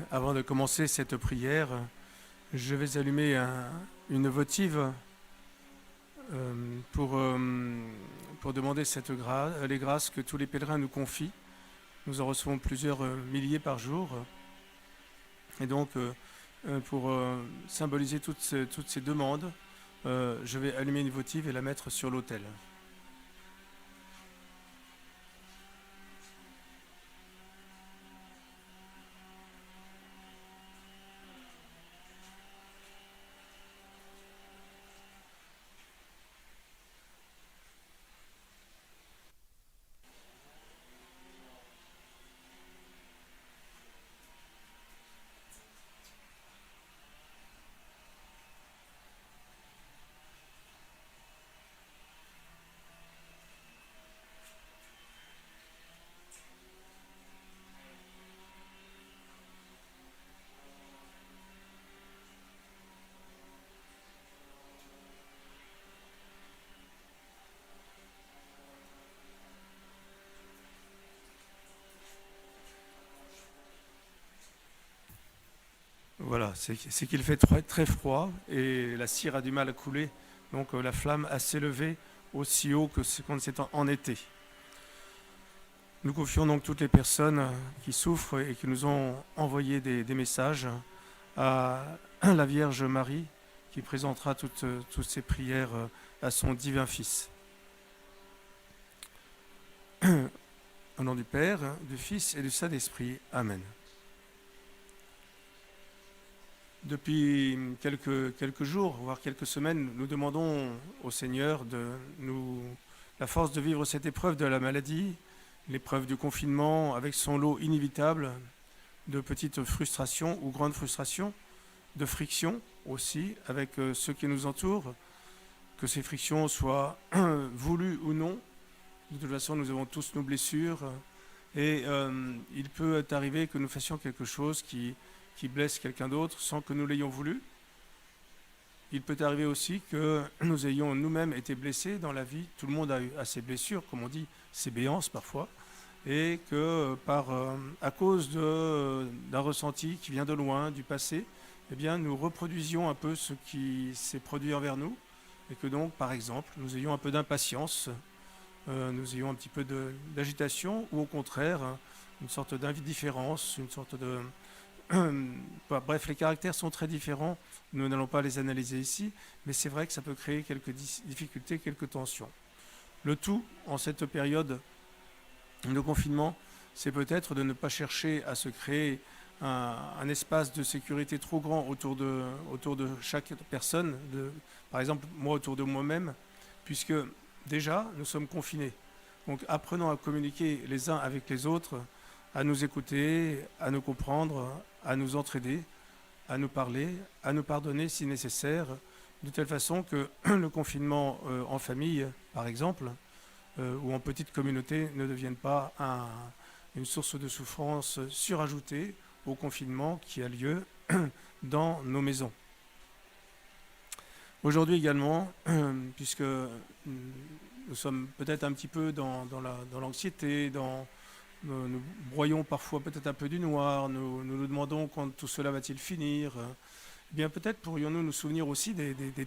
Avant de commencer cette prière, je vais allumer une votive pour demander les grâces que tous les pèlerins nous confient. Nous en recevons plusieurs milliers par jour. Et donc, pour symboliser toutes ces demandes, je vais allumer une votive et la mettre sur l'autel. Voilà, c'est qu'il fait très froid et la cire a du mal à couler, donc la flamme a s'élevé aussi haut que ce qu'on s'est en été. Nous confions donc toutes les personnes qui souffrent et qui nous ont envoyé des messages à la Vierge Marie qui présentera toutes ces prières à son divin Fils. Au nom du Père, du Fils et du Saint-Esprit. Amen. Depuis quelques jours, voire quelques semaines, nous demandons au Seigneur la force de vivre cette épreuve de la maladie, l'épreuve du confinement avec son lot inévitable de petites frustrations ou grandes frustrations, de frictions aussi avec ceux qui nous entourent, que ces frictions soient voulues ou non. De toute façon, nous avons tous nos blessures et il peut arriver que nous fassions quelque chose qui blesse quelqu'un d'autre sans que nous l'ayons voulu. Il peut arriver aussi que nous ayons nous-mêmes été blessés dans la vie. Tout le monde a ses blessures, comme on dit, ses béances parfois, et que à cause d'un ressenti qui vient de loin, du passé, eh bien, nous reproduisions un peu ce qui s'est produit envers nous, et que donc, par exemple, nous ayons un peu d'impatience, nous ayons un petit peu d'agitation, ou au contraire, une sorte d'indifférence, une sorte de... Bref, les caractères sont très différents, nous n'allons pas les analyser ici, mais c'est vrai que ça peut créer quelques difficultés, quelques tensions. Le tout, en cette période de confinement, c'est peut-être de ne pas chercher à se créer un espace de sécurité trop grand autour de chaque personne, par exemple moi autour de moi-même, puisque déjà nous sommes confinés. Donc apprenons à communiquer les uns avec les autres, à nous écouter, à nous comprendre, à nous entraider, à nous parler, à nous pardonner si nécessaire, de telle façon que le confinement en famille, par exemple, ou en petite communauté, ne devienne pas une source de souffrance surajoutée au confinement qui a lieu dans nos maisons. Aujourd'hui également, puisque nous sommes peut-être un petit peu dans l'anxiété, nous broyons parfois peut-être un peu du noir, nous demandons quand tout cela va-t-il finir. Eh bien peut-être pourrions-nous nous souvenir aussi des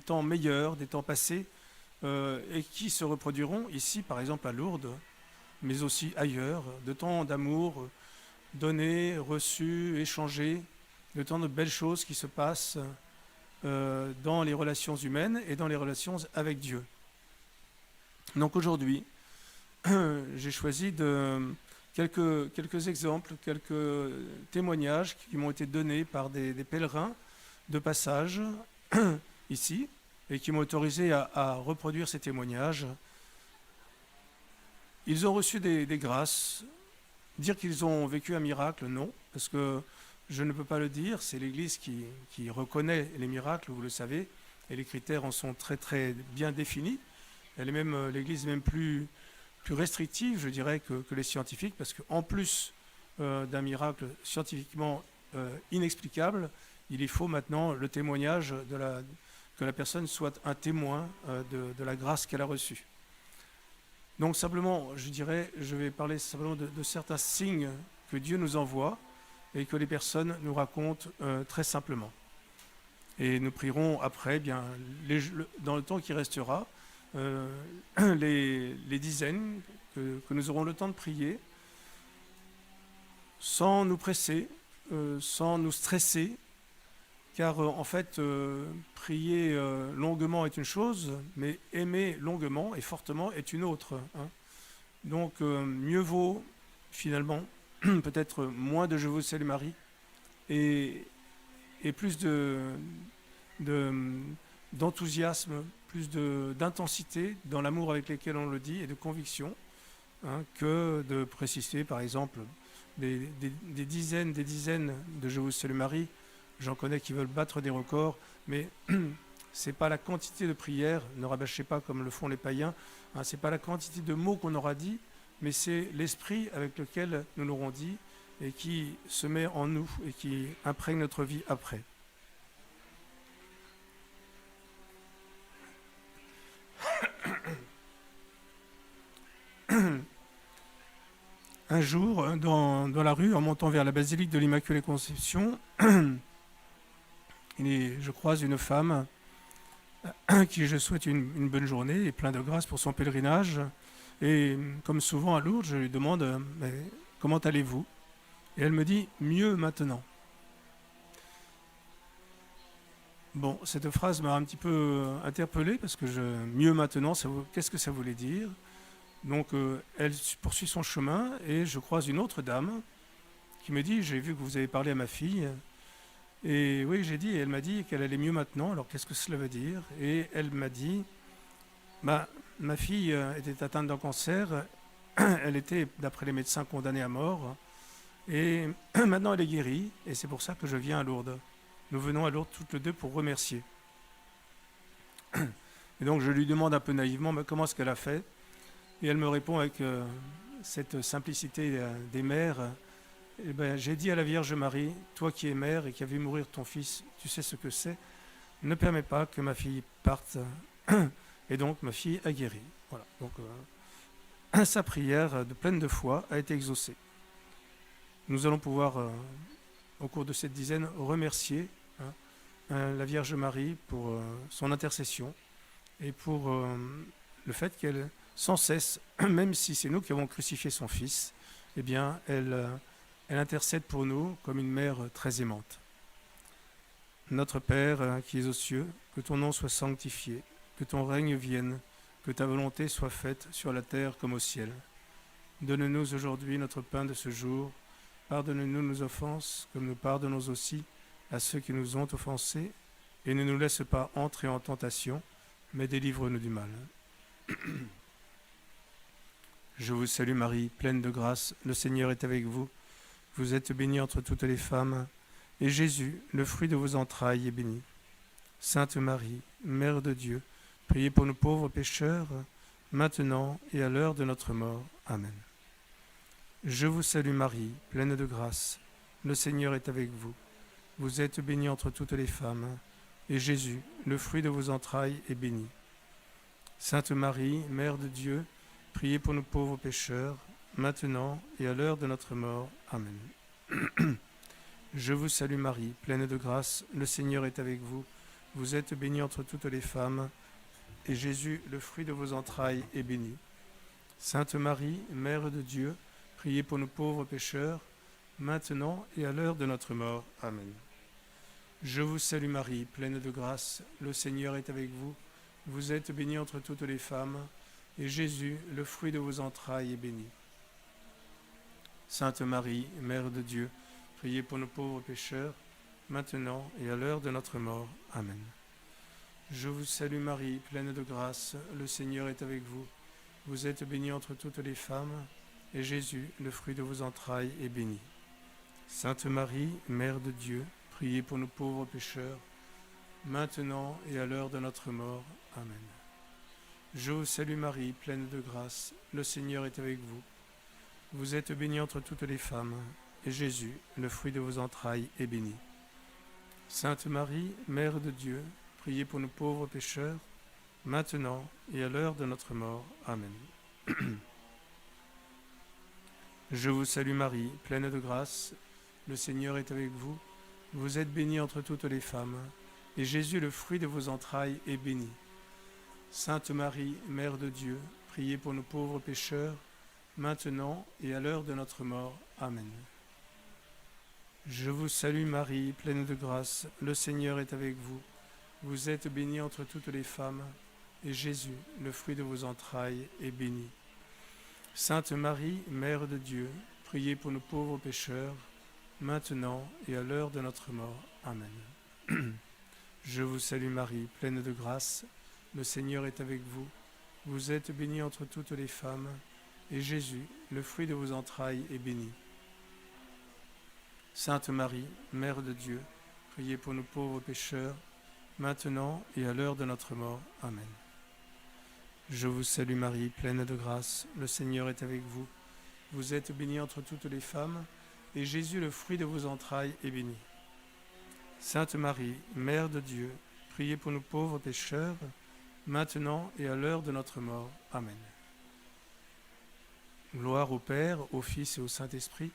temps meilleurs, des temps passés, et qui se reproduiront ici, par exemple à Lourdes, mais aussi ailleurs, de temps d'amour donnés, reçus, échangés, de temps de belles choses qui se passent dans les relations humaines et dans les relations avec Dieu. Donc aujourd'hui, j'ai choisi quelques exemples, quelques témoignages qui m'ont été donnés par des pèlerins de passage ici et qui m'ont autorisé à reproduire ces témoignages. Ils ont reçu des grâces. Dire qu'ils ont vécu un miracle, non, parce que je ne peux pas le dire, c'est l'Église qui reconnaît les miracles, vous le savez, et les critères en sont très très bien définis. L'Église est même plus restrictive, je dirais, que les scientifiques, parce qu'en plus d'un miracle scientifiquement inexplicable, il y faut maintenant le témoignage que la personne soit un témoin de la grâce qu'elle a reçue. Donc simplement, je vais parler simplement de certains signes que Dieu nous envoie et que les personnes nous racontent très simplement. Et nous prierons après, bien, dans le temps qui restera, les dizaines que nous aurons le temps de prier, sans nous presser, sans nous stresser, car en fait, prier longuement est une chose, mais aimer longuement et fortement est une autre. Hein. Donc mieux vaut finalement peut-être moins de Je vous salue Marie et plus d'enthousiasme, plus d'intensité dans l'amour avec lequel on le dit et de conviction, hein, que de préciser par exemple des dizaines de Je vous salue Marie. J'en connais qui veulent battre des records, mais c'est pas la quantité de prières, ne rabâchez pas comme le font les païens, hein, c'est pas la quantité de mots qu'on aura dit, mais c'est l'esprit avec lequel nous l'aurons dit et qui se met en nous et qui imprègne notre vie après. Un jour, dans la rue, en montant vers la basilique de l'Immaculée Conception, je croise une femme à qui je souhaite une bonne journée et plein de grâce pour son pèlerinage. Et comme souvent à Lourdes, je lui demande « Comment allez-vous » Et elle me dit « Mieux maintenant ». Bon, cette phrase m'a un petit peu interpellé parce que mieux maintenant, qu'est-ce que ça voulait dire? Donc elle poursuit son chemin et je croise une autre dame qui me dit « J'ai vu que vous avez parlé à ma fille ». Et oui, j'ai dit, et elle m'a dit qu'elle allait mieux maintenant. Alors qu'est-ce que cela veut dire? Et elle m'a dit, ma fille était atteinte d'un cancer, elle était, d'après les médecins, condamnée à mort, et maintenant elle est guérie, et c'est pour ça que je viens à Lourdes. Nous venons à Lourdes toutes les deux pour remercier. Et donc je lui demande un peu naïvement comment est-ce qu'elle a fait, et elle me répond avec cette simplicité des mères. Eh ben, j'ai dit à la Vierge Marie, toi qui es mère et qui as vu mourir ton fils, tu sais ce que c'est, ne permets pas que ma fille parte. Et donc ma fille a guéri. Voilà. Donc sa prière pleine de foi a été exaucée. Nous allons pouvoir, au cours de cette dizaine, remercier la Vierge Marie pour son intercession et pour le fait qu'elle, sans cesse, même si c'est nous qui avons crucifié son fils, eh bien, elle intercède pour nous comme une mère très aimante. Notre Père qui es aux cieux, que ton nom soit sanctifié, que ton règne vienne, que ta volonté soit faite sur la terre comme au ciel. Donne-nous aujourd'hui notre pain de ce jour. Pardonne-nous nos offenses, comme nous pardonnons aussi à ceux qui nous ont offensés. Et ne nous laisse pas entrer en tentation, mais délivre-nous du mal. Je vous salue Marie, pleine de grâce, le Seigneur est avec vous. Vous êtes bénie entre toutes les femmes, et Jésus, le fruit de vos entrailles, est béni. Sainte Marie, Mère de Dieu, priez pour nous pauvres pécheurs, maintenant et à l'heure de notre mort. Amen. Je vous salue Marie, pleine de grâce, le Seigneur est avec vous. Vous êtes bénie entre toutes les femmes, et Jésus, le fruit de vos entrailles, est béni. Sainte Marie, Mère de Dieu, priez pour nous pauvres pécheurs, maintenant et à l'heure de notre mort. Amen. Je vous salue Marie, pleine de grâce, le Seigneur est avec vous. Vous êtes bénie entre toutes les femmes, et Jésus, le fruit de vos entrailles, est béni. Sainte Marie, Mère de Dieu, priez pour nous pauvres pécheurs, maintenant et à l'heure de notre mort. Amen. Je vous salue Marie, pleine de grâce, le Seigneur est avec vous. Vous êtes bénie entre toutes les femmes, et Jésus, le fruit de vos entrailles, est béni. Sainte Marie, Mère de Dieu, priez pour nos pauvres pécheurs, maintenant et à l'heure de notre mort. Amen. Je vous salue Marie, pleine de grâce, le Seigneur est avec vous. Vous êtes bénie entre toutes les femmes, et Jésus, le fruit de vos entrailles, est béni. Sainte Marie, Mère de Dieu, priez pour nos pauvres pécheurs, maintenant et à l'heure de notre mort. Amen. Je vous salue Marie, pleine de grâce, le Seigneur est avec vous. Vous êtes bénie entre toutes les femmes, et Jésus, le fruit de vos entrailles, est béni. Sainte Marie, Mère de Dieu, priez pour nous pauvres pécheurs, maintenant et à l'heure de notre mort. Amen. Je vous salue Marie, pleine de grâce, le Seigneur est avec vous. Vous êtes bénie entre toutes les femmes, et Jésus, le fruit de vos entrailles, est béni. Sainte Marie, Mère de Dieu, priez pour nos pauvres pécheurs, maintenant et à l'heure de notre mort. Amen. Je vous salue Marie, pleine de grâce, le Seigneur est avec vous. Vous êtes bénie entre toutes les femmes, et Jésus, le fruit de vos entrailles, est béni. Sainte Marie, Mère de Dieu, priez pour nos pauvres pécheurs, maintenant et à l'heure de notre mort. Amen. Je vous salue Marie, pleine de grâce, le Seigneur est avec vous. Vous êtes bénie entre toutes les femmes, et Jésus, le fruit de vos entrailles, est béni. Sainte Marie, Mère de Dieu, priez pour nos pauvres pécheurs, maintenant et à l'heure de notre mort. Amen. Je vous salue Marie, pleine de grâce, le Seigneur est avec vous. Vous êtes bénie entre toutes les femmes, et Jésus, le fruit de vos entrailles, est béni. Sainte Marie, Mère de Dieu, priez pour nous pauvres pécheurs, maintenant et à l'heure de notre mort. Amen. Gloire au Père, au Fils et au Saint-Esprit,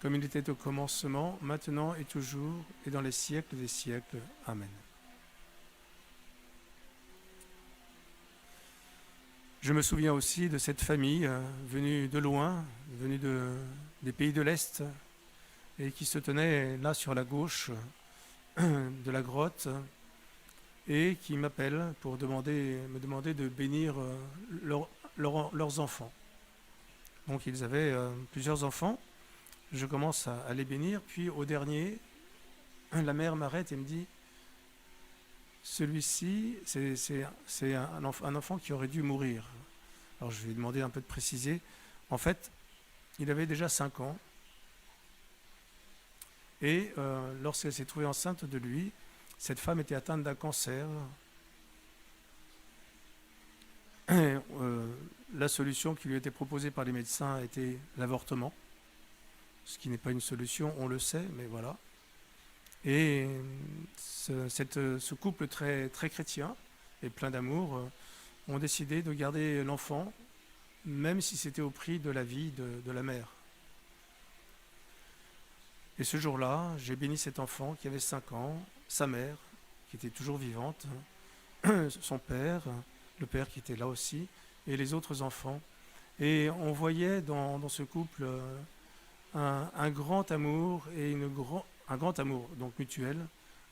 comme il était au commencement, maintenant et toujours, et dans les siècles des siècles. Amen. Je me souviens aussi de cette famille venue de loin, venue des pays de l'Est, et qui se tenait là sur la gauche de la grotte, et qui m'appelle pour me demander de bénir leurs enfants. Donc ils avaient plusieurs enfants, je commence à les bénir, puis au dernier, la mère m'arrête et me dit: celui-ci, c'est un enfant qui aurait dû mourir. Alors je lui ai demandé un peu de préciser. En fait, il avait déjà 5 ans. Et lorsqu'elle s'est trouvée enceinte de lui, cette femme était atteinte d'un cancer. Et, la solution qui lui était proposée par les médecins était l'avortement. Ce qui n'est pas une solution, on le sait, mais voilà. Et ce couple très, très chrétien et plein d'amour ont décidé de garder l'enfant, même si c'était au prix de la vie de la mère. Et ce jour-là, j'ai béni cet enfant qui avait 5 ans, sa mère, qui était toujours vivante, son père, le père qui était là aussi, et les autres enfants. Et on voyait dans ce couple un grand amour et un grand amour donc mutuel,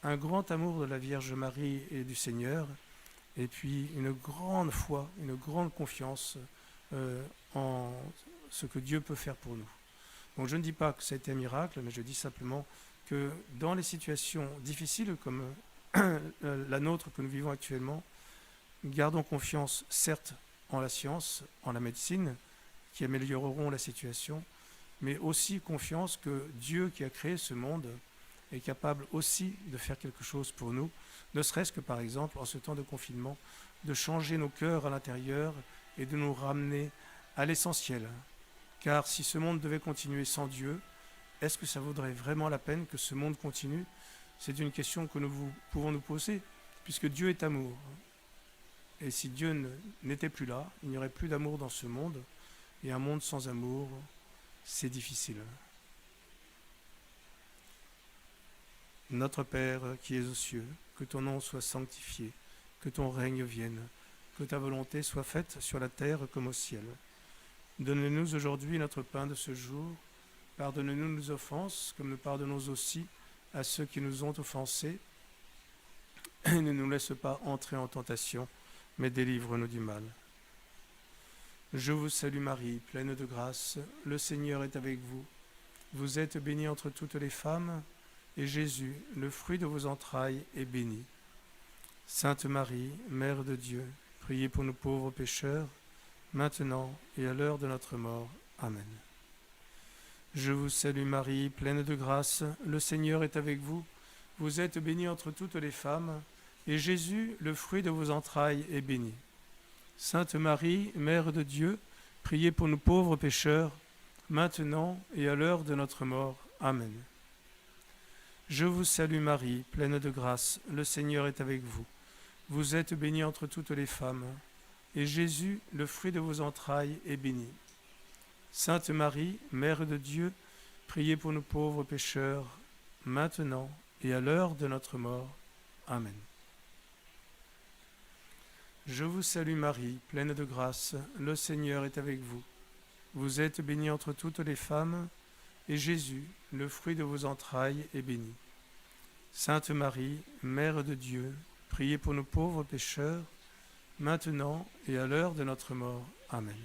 un grand amour de la Vierge Marie et du Seigneur, et puis une grande foi, une grande confiance en ce que Dieu peut faire pour nous. Donc je ne dis pas que ça a été un miracle, mais je dis simplement que dans les situations difficiles comme la nôtre que nous vivons actuellement, gardons confiance certes en la science, en la médecine, qui amélioreront la situation, mais aussi confiance que Dieu qui a créé ce monde est capable aussi de faire quelque chose pour nous, ne serait-ce que par exemple en ce temps de confinement, de changer nos cœurs à l'intérieur et de nous ramener à l'essentiel. Car si ce monde devait continuer sans Dieu, est-ce que ça vaudrait vraiment la peine que ce monde continue? C'est une question que nous pouvons nous poser, puisque Dieu est amour. Et si Dieu n'était plus là, il n'y aurait plus d'amour dans ce monde, et un monde sans amour, c'est difficile. Notre Père qui es aux cieux, que ton nom soit sanctifié, que ton règne vienne, que ta volonté soit faite sur la terre comme au ciel. Donne-nous aujourd'hui notre pain de ce jour. Pardonne-nous nos offenses, comme nous pardonnons aussi à ceux qui nous ont offensés. Et ne nous laisse pas entrer en tentation, mais délivre-nous du mal. Je vous salue Marie, pleine de grâce, le Seigneur est avec vous. Vous êtes bénie entre toutes les femmes, et Jésus, le fruit de vos entrailles, est béni. Sainte Marie, Mère de Dieu, priez pour nous pauvres pécheurs, maintenant et à l'heure de notre mort. Amen. Je vous salue Marie, pleine de grâce, le Seigneur est avec vous. Vous êtes bénie entre toutes les femmes, et Jésus, le fruit de vos entrailles, est béni. Sainte Marie, Mère de Dieu, priez pour nous pauvres pécheurs, maintenant et à l'heure de notre mort. Amen. Je vous salue Marie, pleine de grâce, le Seigneur est avec vous. Vous êtes bénie entre toutes les femmes, et Jésus, le fruit de vos entrailles, est béni. Sainte Marie, Mère de Dieu, priez pour nous pauvres pécheurs, maintenant et à l'heure de notre mort. Amen. Je vous salue Marie, pleine de grâce, le Seigneur est avec vous. Vous êtes bénie entre toutes les femmes, et Jésus, le fruit de vos entrailles, est béni. Sainte Marie, Mère de Dieu, priez pour nous pauvres pécheurs, maintenant et à l'heure de notre mort. Amen.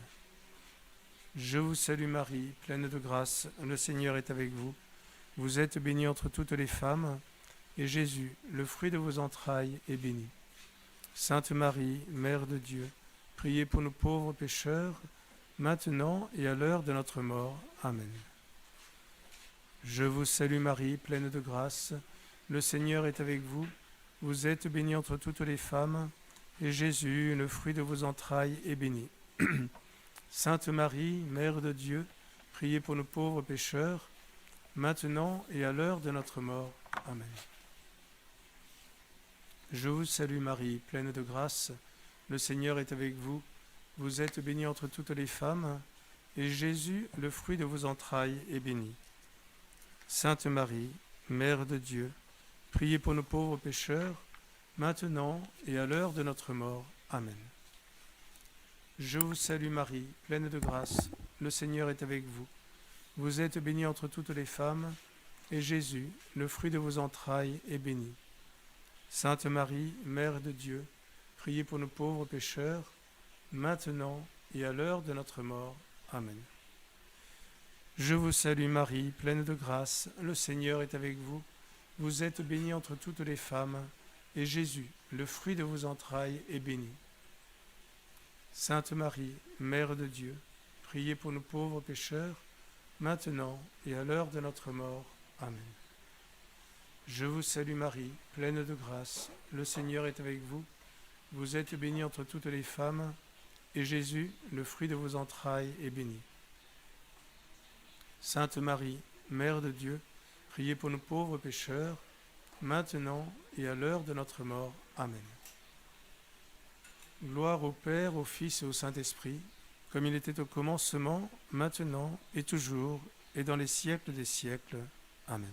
Je vous salue Marie, pleine de grâce, le Seigneur est avec vous. Vous êtes bénie entre toutes les femmes, et Jésus, le fruit de vos entrailles, est béni. Sainte Marie, Mère de Dieu, priez pour nous pauvres pécheurs, maintenant et à l'heure de notre mort. Amen. Je vous salue Marie, pleine de grâce, le Seigneur est avec vous. Vous êtes bénie entre toutes les femmes, et Jésus, le fruit de vos entrailles, est béni. Sainte Marie, Mère de Dieu, priez pour nous pauvres pécheurs, maintenant et à l'heure de notre mort. Amen. Je vous salue Marie, pleine de grâce, le Seigneur est avec vous. Vous êtes bénie entre toutes les femmes, et Jésus, le fruit de vos entrailles, est béni. Sainte Marie, Mère de Dieu, priez pour nos pauvres pécheurs, maintenant et à l'heure de notre mort. Amen. Je vous salue Marie, pleine de grâce, le Seigneur est avec vous. Vous êtes bénie entre toutes les femmes, et Jésus, le fruit de vos entrailles, est béni. Sainte Marie, Mère de Dieu, priez pour nos pauvres pécheurs, maintenant et à l'heure de notre mort. Amen. Je vous salue Marie, pleine de grâce, le Seigneur est avec vous. Vous êtes bénie entre toutes les femmes, et Jésus, le fruit de vos entrailles, est béni. Sainte Marie, Mère de Dieu, priez pour nos pauvres pécheurs, maintenant et à l'heure de notre mort. Amen. Je vous salue Marie, pleine de grâce, le Seigneur est avec vous. Vous êtes bénie entre toutes les femmes, et Jésus, le fruit de vos entrailles, est béni. Sainte Marie, Mère de Dieu, priez pour nos pauvres pécheurs, maintenant et à l'heure de notre mort. Amen. Gloire au Père, au Fils et au Saint-Esprit, comme il était au commencement, maintenant et toujours, et dans les siècles des siècles. Amen.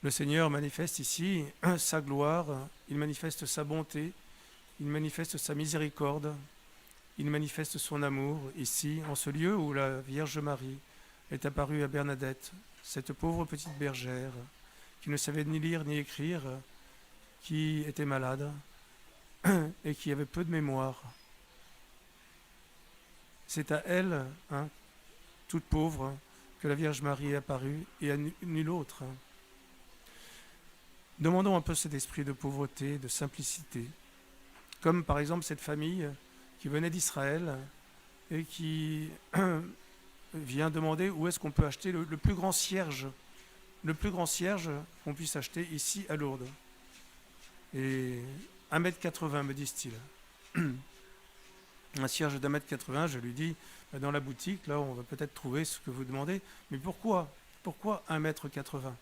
Le Seigneur manifeste ici sa gloire, il manifeste sa bonté, il manifeste sa miséricorde, il manifeste son amour ici, en ce lieu où la Vierge Marie est apparue à Bernadette, cette pauvre petite bergère qui ne savait ni lire ni écrire, qui était malade et qui avait peu de mémoire. C'est à elle, toute pauvre, que la Vierge Marie est apparue et à nul autre. Demandons un peu cet esprit de pauvreté, de simplicité, comme par exemple cette famille qui venait d'Israël et qui vient demander où est-ce qu'on peut acheter le plus grand cierge qu'on puisse acheter ici à Lourdes. Et 1,80 m me disent-ils. Un cierge d'1,80 m, je lui dis, dans la boutique, là on va peut-être trouver ce que vous demandez, mais pourquoi 1,80 m?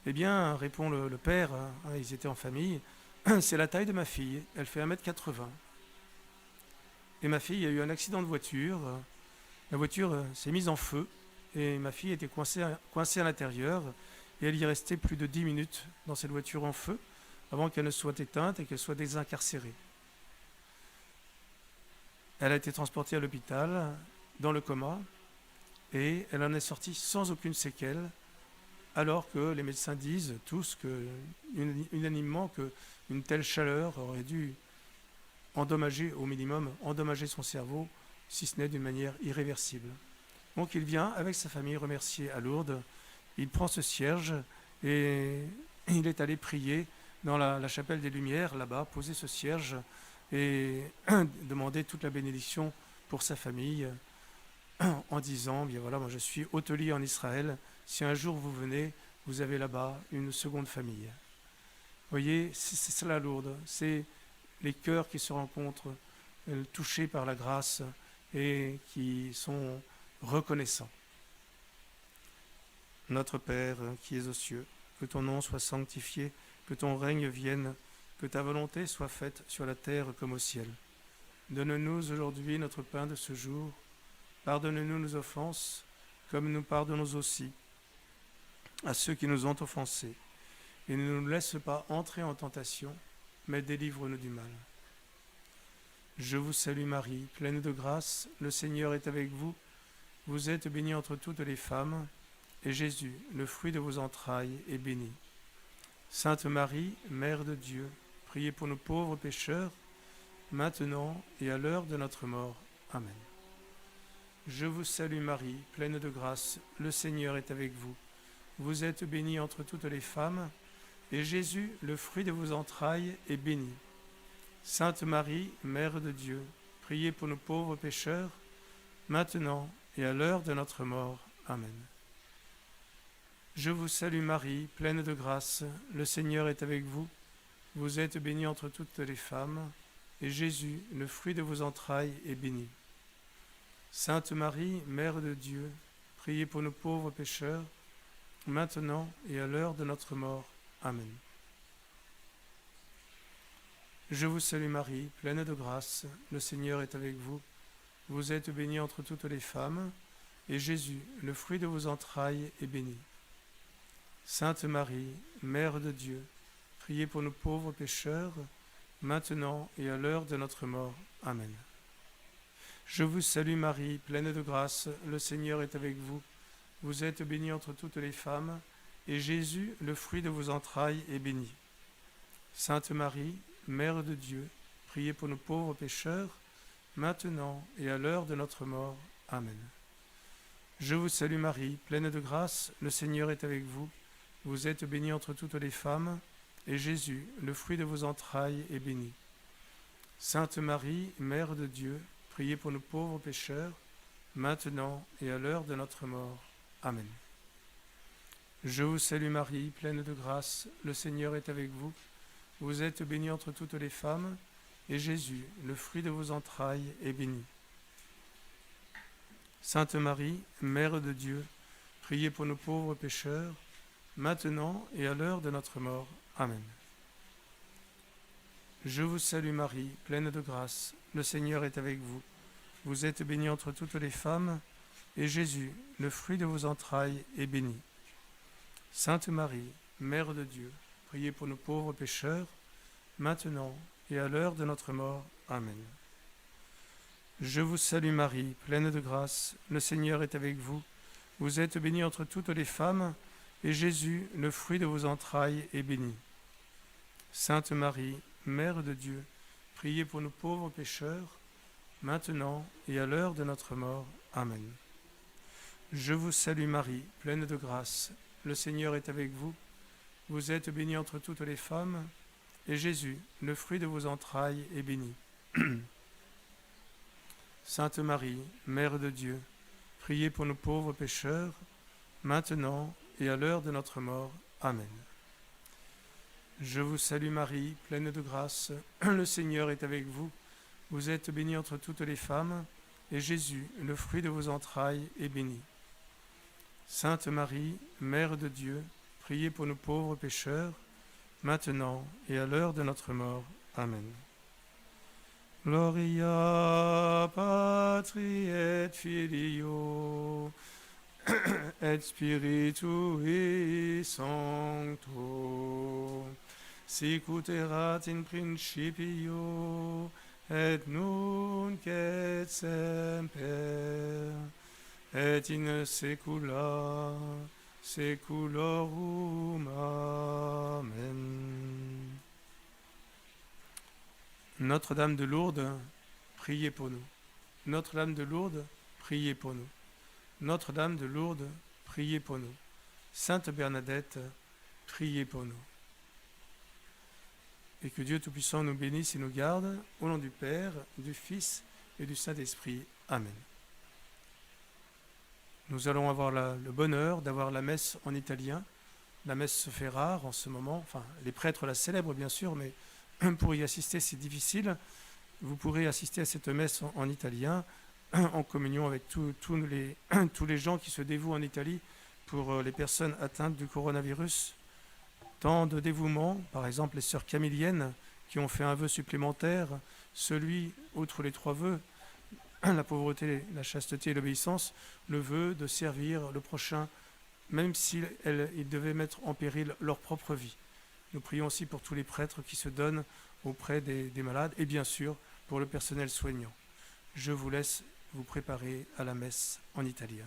Eh bien, répond le père, ils étaient en famille, c'est la taille de ma fille, elle fait 1,80 m. Et ma fille a eu un accident de voiture, la voiture s'est mise en feu, et ma fille était coincée à l'intérieur, et elle y restait plus de 10 minutes dans cette voiture en feu, avant qu'elle ne soit éteinte et qu'elle soit désincarcérée. Elle a été transportée à l'hôpital, dans le coma, et elle en est sortie sans aucune séquelle, alors que les médecins disent tous unanimement qu'une telle chaleur aurait dû au minimum endommager son cerveau, si ce n'est d'une manière irréversible. Donc il vient avec sa famille remercier à Lourdes, il prend ce cierge et il est allé prier dans la chapelle des Lumières, là-bas, poser ce cierge et demander toute la bénédiction pour sa famille, en disant, bien voilà, moi je suis hôtelier en Israël, si un jour vous venez, vous avez là-bas une seconde famille. Vous voyez, c'est cela Lourdes, c'est les cœurs qui se rencontrent, touchés par la grâce et qui sont reconnaissants. Notre Père qui es aux cieux, que ton nom soit sanctifié, que ton règne vienne, que ta volonté soit faite sur la terre comme au ciel. Donne-nous aujourd'hui notre pain de ce jour. Pardonne-nous nos offenses, comme nous pardonnons aussi à ceux qui nous ont offensés. Et ne nous laisse pas entrer en tentation, mais délivre-nous du mal. Je vous salue Marie, pleine de grâce, le Seigneur est avec vous. Vous êtes bénie entre toutes les femmes, et Jésus, le fruit de vos entrailles, est béni. Sainte Marie, Mère de Dieu, priez pour nos pauvres pécheurs, maintenant et à l'heure de notre mort. Amen. Je vous salue Marie, pleine de grâce, le Seigneur est avec vous. Vous êtes bénie entre toutes les femmes, et Jésus, le fruit de vos entrailles, est béni. Sainte Marie, Mère de Dieu, priez pour nos pauvres pécheurs, maintenant et à l'heure de notre mort. Amen. Je vous salue Marie, pleine de grâce, le Seigneur est avec vous. Vous êtes bénie entre toutes les femmes, et Jésus, le fruit de vos entrailles, est béni. Sainte Marie, Mère de Dieu, priez pour nos pauvres pécheurs, maintenant et à l'heure de notre mort. Amen. Je vous salue Marie, pleine de grâce, le Seigneur est avec vous. Vous êtes bénie entre toutes les femmes, et Jésus, le fruit de vos entrailles, est béni. Sainte Marie, Mère de Dieu, priez pour nos pauvres pécheurs, maintenant et à l'heure de notre mort. Amen. Je vous salue Marie, pleine de grâce, le Seigneur est avec vous. Vous êtes bénie entre toutes les femmes, et Jésus, le fruit de vos entrailles, est béni. Sainte Marie, Mère de Dieu, priez pour nos pauvres pécheurs, maintenant et à l'heure de notre mort. Amen. Je vous salue Marie, pleine de grâce, le Seigneur est avec vous. Vous êtes bénie entre toutes les femmes, et Jésus, le fruit de vos entrailles, est béni. Sainte Marie, Mère de Dieu, priez pour nos pauvres pécheurs, maintenant et à l'heure de notre mort. Amen. Je vous salue Marie, pleine de grâce, le Seigneur est avec vous. Vous êtes bénie entre toutes les femmes, et Jésus, le fruit de vos entrailles, est béni. Sainte Marie, Mère de Dieu, priez pour nos pauvres pécheurs, maintenant et à l'heure de notre mort. Amen. Je vous salue Marie, pleine de grâce, le Seigneur est avec vous. Vous êtes bénie entre toutes les femmes, et Jésus, le fruit de vos entrailles, est béni. Sainte Marie, Mère de Dieu, priez pour nos pauvres pécheurs, maintenant et à l'heure de notre mort. Amen. Je vous salue Marie, pleine de grâce, le Seigneur est avec vous. Vous êtes bénie entre toutes les femmes, et Jésus, le fruit de vos entrailles, est béni. Sainte Marie, Mère de Dieu, priez pour nos pauvres pécheurs, maintenant et à l'heure de notre mort. Amen. Je vous salue Marie, pleine de grâce, le Seigneur est avec vous. Vous êtes bénie entre toutes les femmes, et Jésus, le fruit de vos entrailles, est béni. Sainte Marie, Mère de Dieu, priez pour nos pauvres pécheurs, maintenant et à l'heure de notre mort. Amen. Je vous salue Marie, pleine de grâce, le Seigneur est avec vous. Vous êtes bénie entre toutes les femmes, et Jésus, le fruit de vos entrailles, est béni. Sainte Marie, Mère de Dieu, priez pour nos pauvres pécheurs, maintenant et à l'heure de notre mort. Amen. Gloria Patri et Filio et Spiritui Sancto, sic ut erat in principio et nunc et semper et in saecula saeculorum. Amen. Notre-Dame de Lourdes, priez pour nous. Notre-Dame de Lourdes, priez pour nous. Notre-Dame de Lourdes, priez pour nous. Sainte Bernadette, priez pour nous. Et que Dieu Tout-Puissant nous bénisse et nous garde, au nom du Père, du Fils et du Saint-Esprit. Amen. Nous allons avoir le bonheur d'avoir la messe en italien. La messe se fait rare en ce moment. Enfin, les prêtres la célèbrent bien sûr, mais pour y assister, c'est difficile. Vous pourrez assister à cette messe en italien, en communion avec tous les gens qui se dévouent en Italie pour les personnes atteintes du coronavirus. Tant de dévouement, par exemple les sœurs camiliennes qui ont fait un vœu supplémentaire celui, outre les 3 vœux, la pauvreté, la chasteté et l'obéissance, le vœu de servir le prochain, même s'ils devaient mettre en péril leur propre vie. Nous prions aussi pour tous les prêtres qui se donnent auprès des malades et bien sûr pour le personnel soignant. Je vous laisse vous préparer à la messe en italien.